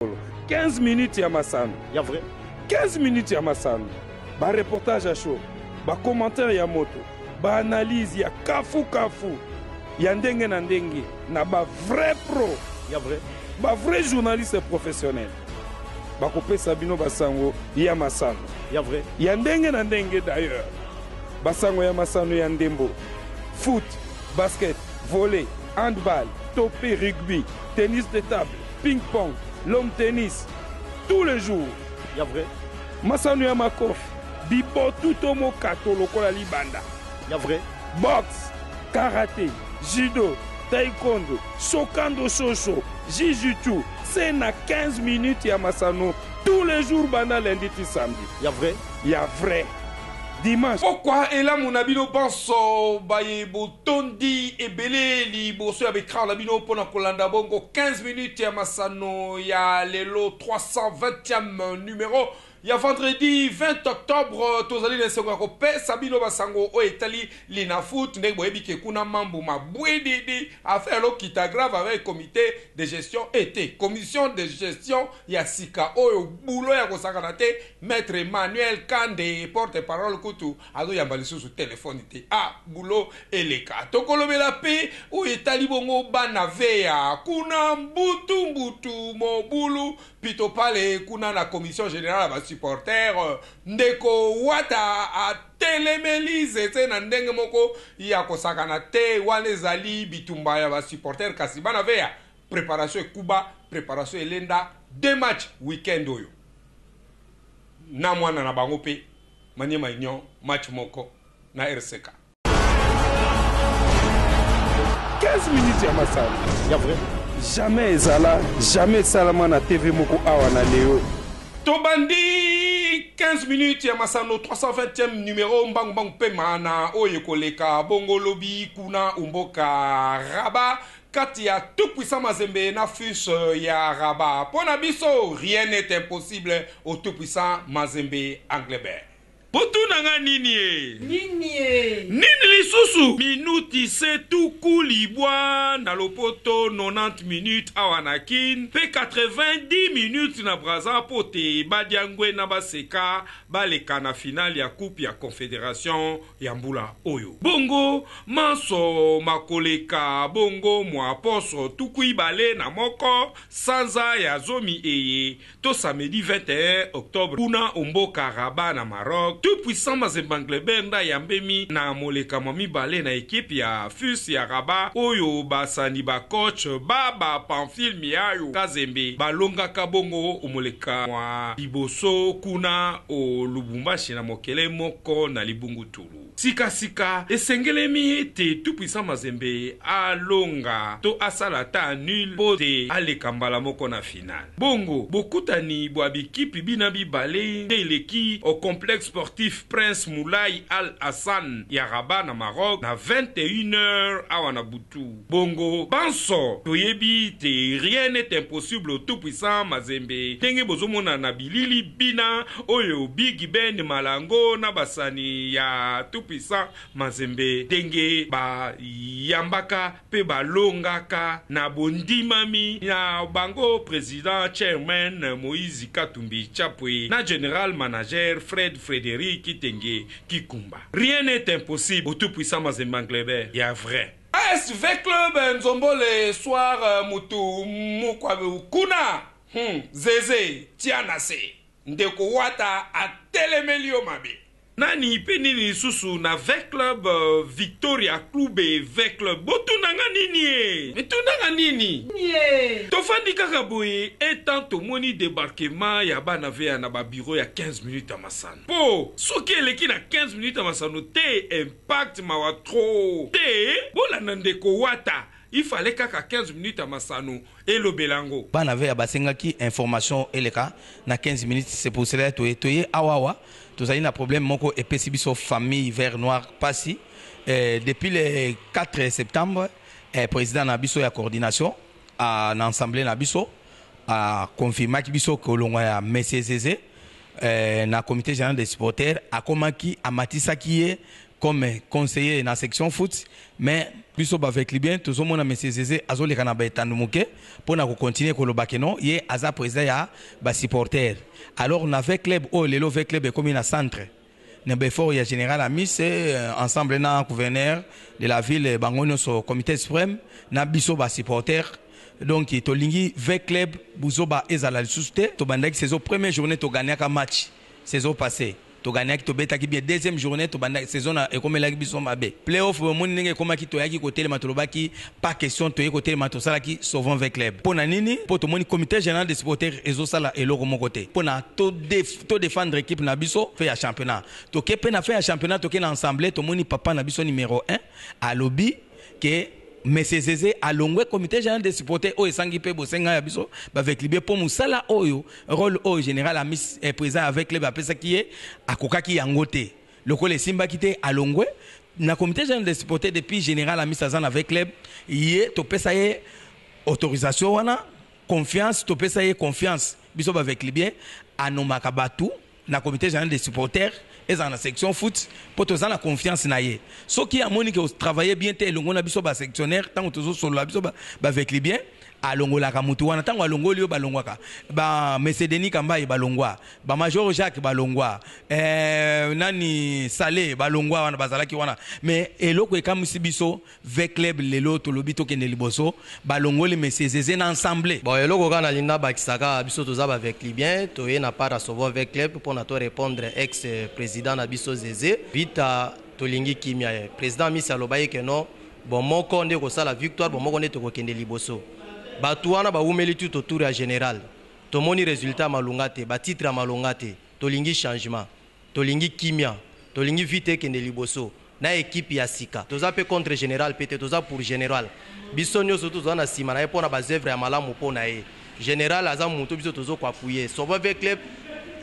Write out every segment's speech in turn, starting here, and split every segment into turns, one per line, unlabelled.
15 minutes ya masano.
Ya vrai.
15 minutes ya masano. Ba reportage à chaud. Ba commentaire ya moto. Ba analyse ya kafu. Ya ndenge na ndenge. Na ba vrai pro.
Ya vrai.
Ba vrai journaliste professionnel. Ba kopesa bino basango ya masano.
Ya vrai.
Ya ndenge na ndenge d'ailleurs. Basango ya masano ya ndembo. Foot, basket, volley, handball, topé, rugby, tennis de table, ping-pong, long tennis, tous les jours.
Ya vrai.
Masano ya makofi, bibotu tomo kato lokola libanda.
Ya vrai.
Boxe, karaté, judo, taekwondo, shokando shosho, jujutsu, c'est na 15 minutes ya masano tous les jours banda lundi to samedi.
Ya vrai.
Ya vrai. Dimanche.
Pourquoi ela munabino banso baye botondi ebele liboso ya bekra labino pona kolanda bongo 15 minutes ya masano ya lelo 320e numéro ya vendredi 20 octobre tozali na sengo ko pesa bino basango o etali lina foot ndenge boyebi ke kuna mambo mabwedede affaire lo kita grave avec comité de gestion été commission de gestion ya sika oyo bulo ya kosakana te maître Emmanuel Kande porte-parole kutu azo yamba lisusu téléphone te bulo eleka tokolobela pe o etali bongo bana veya kuna mbutu mobulu pito pale kuna na commission générale ba supporter ndeko wata a telemelize te na ndenge moko ya kosakana te wana ezali bitumba ya ba supporter kasi bana veya préparation ekuba préparation elenda deux matchs weekend oyo na mwana na bango pe Maniema Union match moko na RCK
15 minutes ya masano.
Ya vrai.
Jamais ezala, jamais salama na TV moko awa na leo.
Tobandi 15 minutes ya masano 320e numéro mbangu pema na oye koleka bongo lobi kuna umboka Rabat kati ya tout puissant Mazembe na fus ya Rabat. Pona biso rien n'est impossible au tout puissant Mazembe Anglebert. Potuna nini nini lisusu minuti setuku libwa na lopoto 90 minutes awanakin pe 90 minutes na braza pote badiangwe na baseka baleka na finale ya coupe ya confédération ya mbula oyo bongo manso makoleka bongo mwa poso tukui bale na moko sanza ya zomi eye to samedi 21 octobre kuna umboka Rabat na Maroc tout puissant Mazembe Anglebert nda yambemi na moleka mami bale na équipe ya fus ya Rabat oyo basani ba coach baba Pamphile Miayo Kazembe balongaka bongo omoleka mwa liboso kuna o Lubumbashi na mokele moko na Libungutulu sika esengelemi ete tout puissant Mazembe alonga to asala ta nul pote aleka mbala moko na final bongo bokutani bwa bikipi bina bibale teleki au complexe sportif Prince Moulay Al Hassan ya Rabat na Maroc na 21h awa na butu bongo banso toyebi te rien n'est impossible au tout puissant Mazembe tenge bozomona na bilili bina oyo Big Ben Malango na basani ya tout puissant Mazembe tenge ba yambaka pe balongaka na bondimami na bango président chairman Moïse Katumbi Chapwe na général manager Frédéric Kitenge Kikumba. Rien n'est impossible au tout puissant Mazembe Anglebert. Il y a vrai. ASV Club Nzombo le soir mutu mukwabe kuna Zeze Tianase ndeko wata a telemelio mabe. Nani penini susu na V Club Victoria Club V Club botunanga nini mitunanga nini tofandi kaka boye etant tomoni débarquement ya bana veya na ba bureau ya 15 minutes à masano po soki eleki na 15 minutes à masano te impact mawa trop te bolanda ndeko wata il fallait kaka 15 minutes à masano et le belango
bana veya basengaki information eleka na 15 minutes c'est pour cela toye awawa tous avons un problème moko epesi biso famille vert noir passé depuis le 4 septembre président na biso ya coordination à l'assemblée na biso a confirmé que biso kolongwa ya Monsieur Zeze na comité général des supporters a komaki a matisaki comme conseiller dans la section foot, mais biso avec Libyen, tout le monde a monsieur Zézé, azoli kana ba etandumuke, pour na continuer ko lo bakeno, yé aza président ya ba supporter. Alors on avait club oh lelo avec club comme un centre. Ne befort ya général ami c'est ensemble na gouverneur de la ville bangono so comité suprême na biso ba supporter. Donc to lingi avec club buzo ba ezala lisuste to bandaki saison première journée to gagner ka match saison passée. To gagner to beta ki bien deuxième journée to banda saison na ekomela ki biso mabe playoff mon ninge koma ki to yaki côté le matolobaki pas question to côté le matosala ki souvent avec club pona nini po to moni comité général des supporters ezo sala eloko mon côté pona to défendre équipe na biso fait ya championnat to kepe na fait ya championnat to ke na ensemble to moni papa na biso numéro 1 à lobby que Monsieur Zézé a longwe comité général des supporters o esangi pe bosenga ya biso ba avec libé pour musala oyo rôle au général a mis présent avec les bapesa qui est akoka ki yangote lokole simba kité a longwe na comité général des supporters depuis général a mis azan avec club yé to pesa yé autorisation wana confiance to pesa yé confiance biso ba avec libé anomaka batu na comité général des supporters et dans la section foot pour tous la confiance naie ce qui a moni que travailler bien tel on a biso ba sectionnaire tant que toujours solo biso ba avec les bien alongola ka mutu wana tango alongoli yo balongwaka ba monsieur Denis Kambai balongwa ba major Jacques balongwa nani Salé balongwa wana bazalaki wana mais eloko ekamisi biso avec club lelo to lobito kende liboso balongoli monsieur Zézé na ensemble
bon eloko kana linda bakisaka biso toza ba avec libyen to ye na pas recevoir avec club pour na to répondre ex président na biso Zézé vita to lingi kimia président Misa lobaye que non bon moko nde ko sala victoire bon moko nde to ko kende liboso Batouana ba umeli tout autour ya général. To moni résultat malungate, ba titre malungate, to lingi changement, to lingi kimia, to lingi vite kende liboso. Na équipe ya sika. Toza pe contre général pete toza pour général. Bisonyo surtout toza na sima na pona ba zèvre ya malamu pona e. Général aza muto biso tozo kwa pouyer. Soba avec club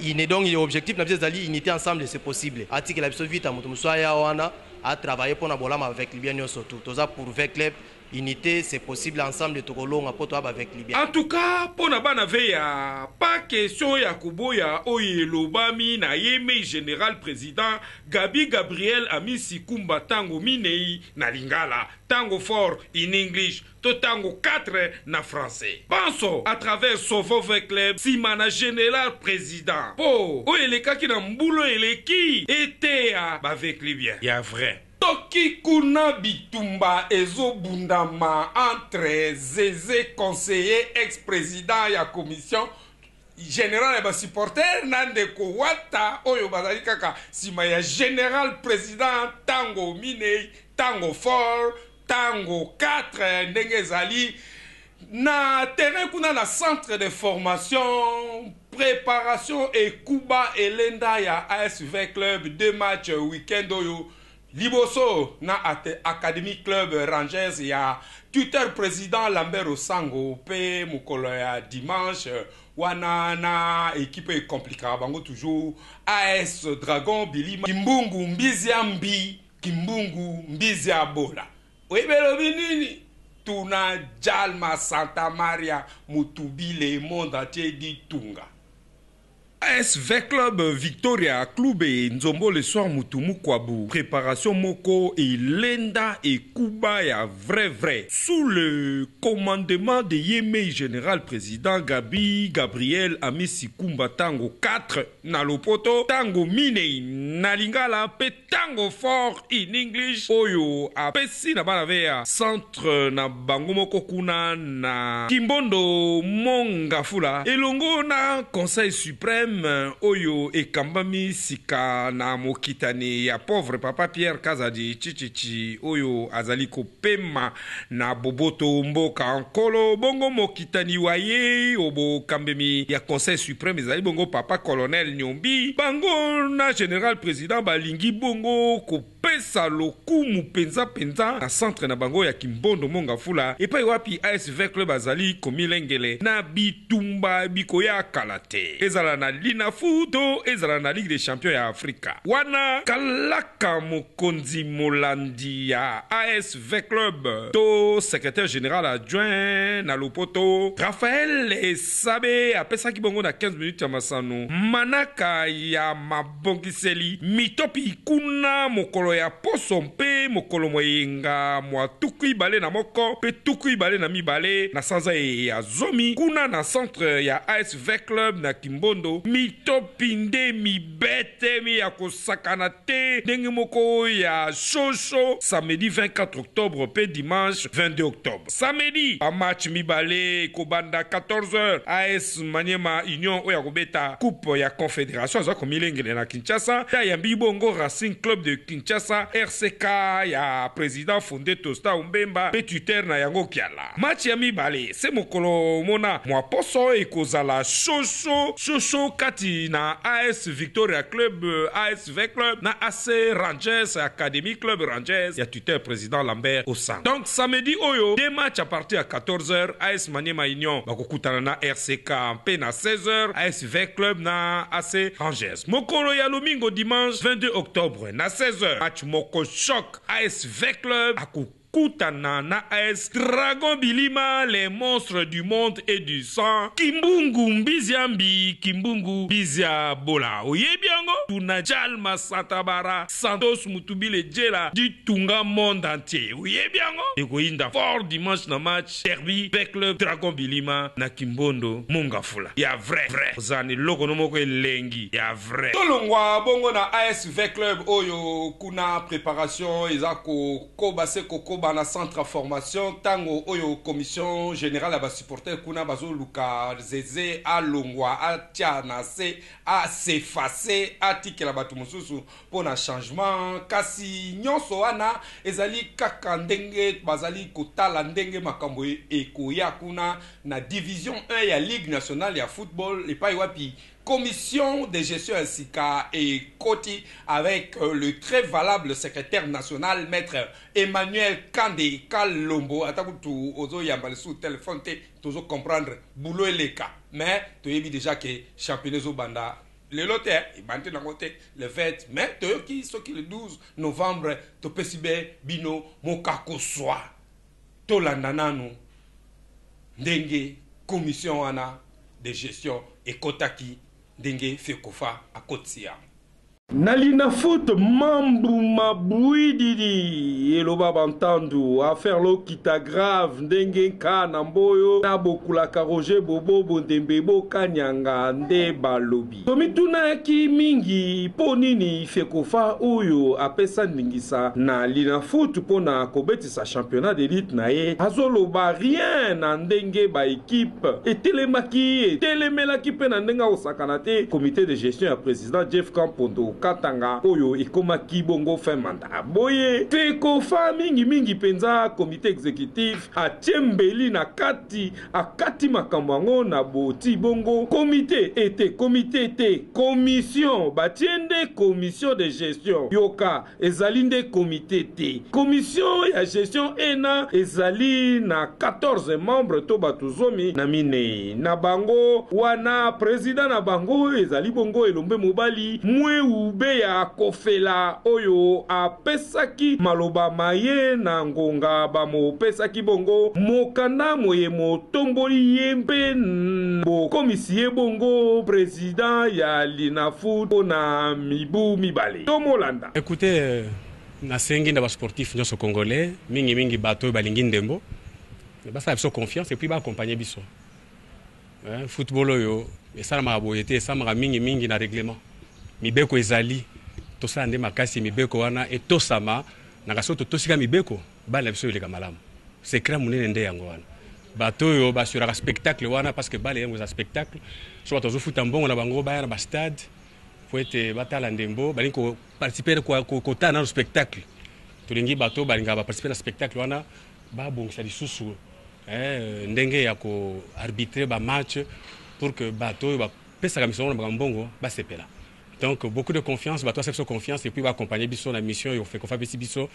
il est donc il objectif na biso zali unité ensemble c'est possible. Article la biso vite muto muso ya wana a travailler pona bolama avec Libyen surtout. Toza pour avec club unité, c'est possible ensemble de Togolong avec Libya.
En tout cas, pour Nabana Veya, pas question ya Kuboya Oye Lobami na yeme général président Gabi Gabriel Ami Sikumba Tango Minei na Lingala, Tango fort in English, to Tango 4 na français. Pensons à travers Sovo Club, Simana général président. Po, Oye le kaki na mboulo eleki, était avec Libya. Ya vrai. Toki kuna bitumba ezo bundama entre Zézé conseiller ex-président ya commission général et supporter nande ko wata oyo bazali kaka sima ya général président tango minei tango fort tango 4 ndenge ezali na terrain kuna na centre de formation préparation et Kuba elenda ya ASV club 2 matchs week-end oyo Liboso na Academy Club Rangers ya tuteur président Lambert Osango pe mukolo ya dimanche wana na équipe compliquée bango toujours AS Dragon Bilima Kimbungu Mbiziambi Kimbungu Mbiziabola webelo binini tuna Jalma Santa Maria Mutubile monde entier dit Tunga ASV Club Victoria Club et Nzombo le soir Mutumu Kwabu. Préparation Moko et Lenda et Kuba ya vrai. Sous le commandement de Yémé général président Gabi Gabriel Amisi Kumba Tango 4 na Lopoto Tango Mine na Lingala pe Tango fort in English Oyo a pesi na banavea centre na Bango Moko kuna na Kimbondo Mongafula Elongo na Conseil suprême Oyo et Kambami Sika na Mokitani ya pauvre papa Pierre Kazadi Chichichi Oyo Azaliko Pema na Boboto Mboka Ankolo Bongo Mokitani Waye Obo Kambemi ya Conseil suprême Ezali Bongo papa colonel Nyombi Bango na général président Balingi Bongo Kopesa Lokumu Penza na centre na Bango ya Kimbondo Mongafula et pa wapi ASV Club Azali Komilengele na Bitumba Bikoya Kalate Ezala na Lina Fudo ezala na Ligue des Champions ya Afrika. Wana Kalaka Mokonzi Molandi ya ASV Club. To secrétaire général adjoint na Lopoto. Raphaël Esabe apesa kibongo na 15 minutes ya masano. Manaka ya mabongiseli. Mitopi kuna mokolo ya ya poso mpe mokolo moyenga mwa tuku ibale na moko mpe tuku ibale na mibale na sanza ya zomi kuna na centre ya AS Vec Club na Kimbondo mitopinde mibete ya kosakana te ndenge moko ya shosho samedi 24 octobre mpe dimanche 22 octobre. Samedi pa match mibale kobanda 14h AS Maniema Union oya kobeta coupe ya confédération za komilengele na Kinshasa ya Mbibongo Racing Club de Kinshasa RCK ya président fondé Tosta Umbemba pe tuteur na yango kiala. Match ya mibale se mokolo mona mwa poso ekozala shosho kati na AS Victoria Club AS Vec Club na AC Rangers Academy Club Rangers ya tuteur président Lambert Osang. Donc samedi oyo deux matchs à partir à 14h AS Maniema Union bakokutana na RCK mpe na 16h AS Vec Club na AC Rangers. Mokolo ya lomingo dimanche 22 octobre na 16h match moko choc AS Vec Club Koutana na AS Dragon Bilima, les monstres du monde et du sang. Kimbungu Mbiziambi, Kimbungu Bizia Bola. Oyebiango, Tuna Jalma Satabara, Santos Mutubile Djela, du Tunga monde entier. Oyebiango, Egoinda fort dimanche na match, derby, Vec Club, Dragon Bilima, na Kimbondo, Mungafula. Ya vrai. Zani loko nomoko lengi, ya vrai. Tolongwa bongo na AS Vec Club, oyo kuna préparation, ezako kobase koko na centre formation tango oyo commission générale aba supporter kuna bazo luka zeze alongwa atia na se a s'effacer atikela batu mususu pona changement kasi nyonso wana ezali kaka ndenge bazali kotala ndenge makambo ekoya kuna na division 1 ya Ligue nationale ya football epai wapi commission de gestion SICA et Koti avec le très valable secrétaire national maître Emmanuel Kande Kalombo atakutu ozo yambale sous téléphone te tozo comprendre boulot et les cas mais tu as vu déjà que championnat zo banda le lote il bante na côté le 20 mais tu qui ce qui le 12 novembre to pesibe bino mokako soa to landananu ndenge commission wana de gestion et Kotaki Dengue Fekofa à Kotsia.
Nalina foot mambu mabuididi eloba bantandu affaire lo kita grave ndenge ka namboyo na bokula karoje bobo bondembe bokanyanga nde balobi tomituna ki mingi ponini Fekofa oyo apesa ndingisa na lina foot pona kobetisa championnat d'élite na ye azoloba rien na ndenge ba équipe etelemelaki pe na ndenga osakana te comité de gestion ya président Jeff Kampondo Katanga oyo ekomaki bongo fin mandat boye Fekofa mingi penza comité exécutif atiembeli na akati makambo yango na boti bongo comité te commission batiende commission de gestion yoka ezali nde comité te commission ya gestion ena ezali na 14 membres to batuzomi na mine na bango wana président na bango ezali bongo elombe mobali mweu ya kofela oyo apesaki maloba maye na ngonga bamo pesaki bongo mokanda moye motomboli yempe bo komisie bongo président ya Linafoot na mibu mibale tomolanda.
Écoutez, na sengi na ba sportif nyonso congolais mingi bato balingi ndembo basa biso confiance et puis ba accompagner biso football oyo esala maboyete esala mingi na règlement mibeko ezali tosala nde makasi mibeko wana etosama na kaso tosika mibeko bala biso eleka malamu secret munene nde yango wana bato oyo basuraka spectacle wana parce que bala yango za spectacle so bato zofuta mbongo na bango baya na ba stade faut ete batala ndembo balingi ko participer ko tana no spectacle tolingi bato balinga ba participer na spectacle wana ba bongisa lisusu ndenge ya ko arbitrer ba match pour que bato ba pesa kamiso na mbongo ba sepela. Donc beaucoup de confiance, bato accepte confiance et puis va accompagner biso la mission et on fait qu'on fasse biso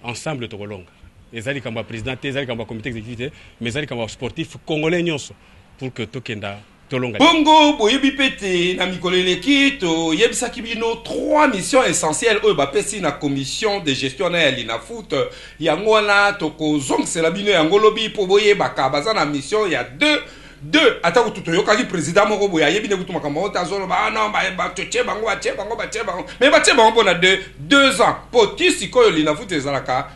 ensemble to longa. Les ali kamba président, les ali kamba comité exécutif, mais ali kamba sportif congolais nyonso pour que tokenda to longa.
Bongo boyebi pete na mikoleleki to yebisaki bino 3 missions essentielles oyo bapesi na commission de gestion na Linafoot yango wana to ko zongsela bino yango lobi po boyebaka baza na mission ya 2 deux atako toyokaki président moko boye ayebi ne kutu makambo tazoloba ah non batie bango mais batie bango mpona 2 ans po ti sikoyo lina futu ezalaka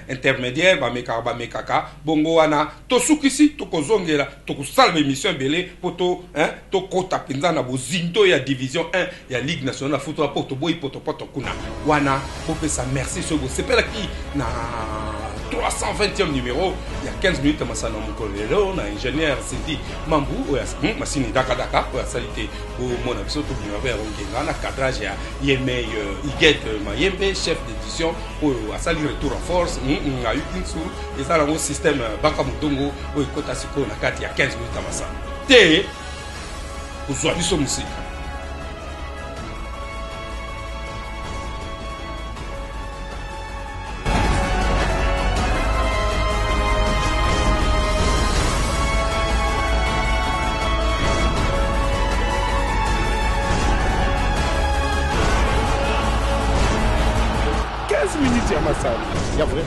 intermédiaire bamekaka bongo wana tosukisi tokozongela tokosala baémission ebele po tokota mpenza na bozinto ya division 1 ya ligue nationale ya football po toboyi potopoto kuna wana bopesa merci soki bosepelaki na 320e numéro il y a 15 minutes masana mokolelo na ingénieur Sidi Mambu oya masini daka oya salite au mona biso to bimaba ya ngenga na cadrage ya Yemei Iget Mayembe chef d'édition oyo asali retour en force a eu une sous et ça le système baka mutongo oyo kota siko na kati ya 15 minutes masana te kozwa biso musika.
Minutes ya masala ya vrai